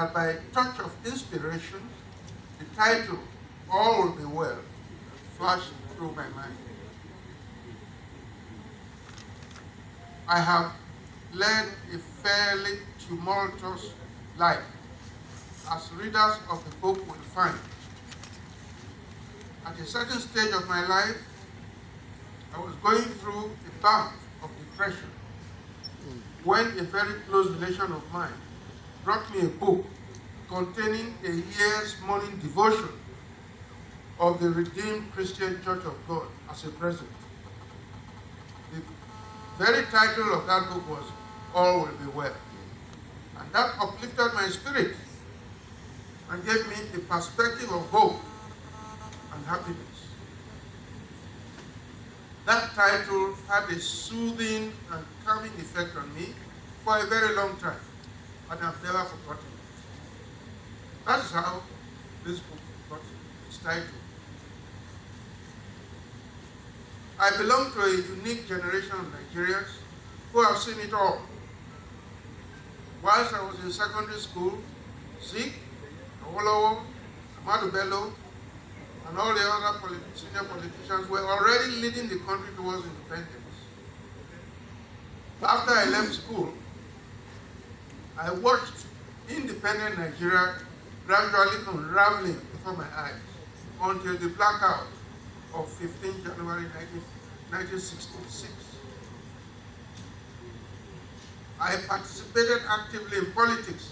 that by a touch of inspiration, the title, All Will Be Well, flashed through my mind. I have led a fairly tumultuous life, as readers of the book will find. At a certain stage of my life, I was going through a bout of depression when a very close relation of mine brought me a book containing a year's morning devotion of the Redeemed Christian Church of God as a present. The very title of that book was All Will Be Well. And that uplifted my spirit and gave me a perspective of hope and happiness. That title had a soothing and calming effect on me for a very long time, and I've never forgotten it. That is how this book got its title. I belong to a unique generation of Nigerians who have seen it all. Whilst I was in secondary school, Zik, Awolowo, Ahmadu Bello, and all the other senior politicians were already leading the country towards independence. After I left school, I watched independent Nigeria gradually unraveling before my eyes until the blackout of 15 January 1966. I participated actively in politics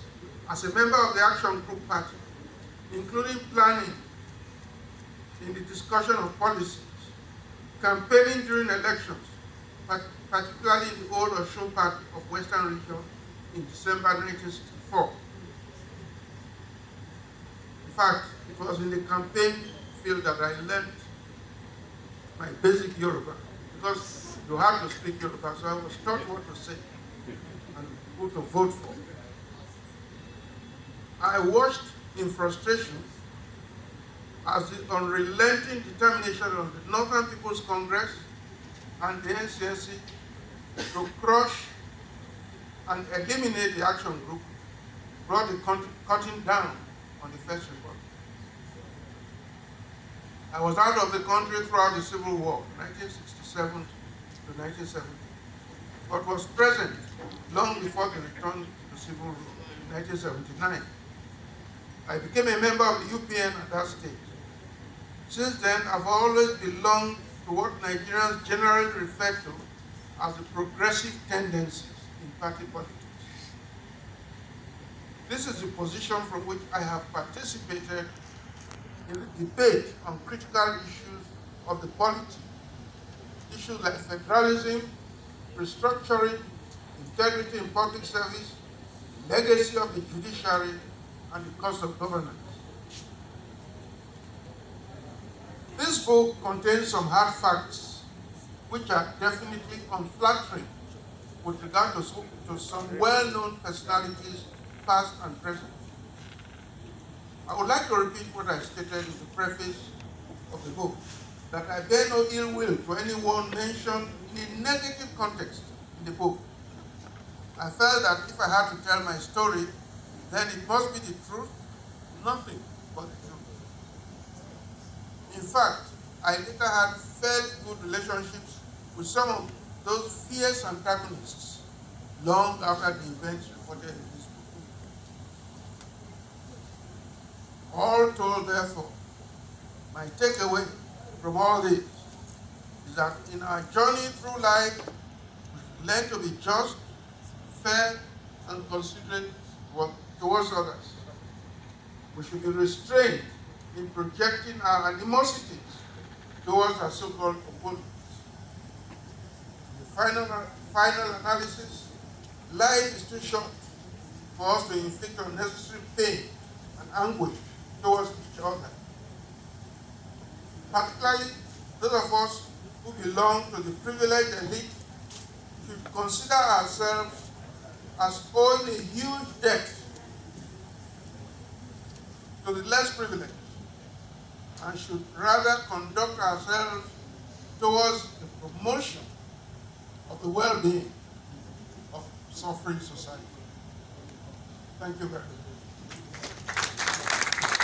as a member of the Action Group Party, including planning in the discussion of policies, campaigning during elections, particularly in the old Osun part of Western Region in December 1964. In fact, it was in the campaign field that I learned my basic Yoruba, because you have to speak Yoruba, so I was taught what to say and who to vote for. I watched in frustration as the unrelenting determination of the Northern People's Congress and the NCNC to crush and eliminate the Action Group brought the cutting down on the First Republic. I was out of the country throughout the Civil War, 1967 to 1970, but was present long before the return to civil rule in 1979. I became a member of the UPN at that stage. Since then, I've always belonged to what Nigerians generally refer to as the progressive tendencies in party politics. This is the position from which I have participated in the debate on critical issues of the polity, issues like federalism, restructuring, integrity in public service, legacy of the judiciary, and the cost of governance. This book contains some hard facts which are definitely unflattering with regard to some well-known personalities, past and present. I would like to repeat what I stated in the preface of the book, that I bear no ill will to anyone mentioned in a negative context in the book. I felt that if I had to tell my story, then it must be the truth, nothing but the truth. In fact, I later had fairly good relationships with some of those fierce antagonists long after the events reported in this book. All told, therefore, my takeaway from all this is that in our journey through life, we learn to be just, fair, and considerate towards others. We should be restrained in projecting our animosities towards our so-called opponents. In the final analysis, life is too short for us to inflict unnecessary pain and anguish towards each other. Particularly, those of us who belong to the privileged elite should consider ourselves as owing a huge debt to the less privileged, and should rather conduct ourselves towards the promotion of the well-being of suffering society. Thank you very much.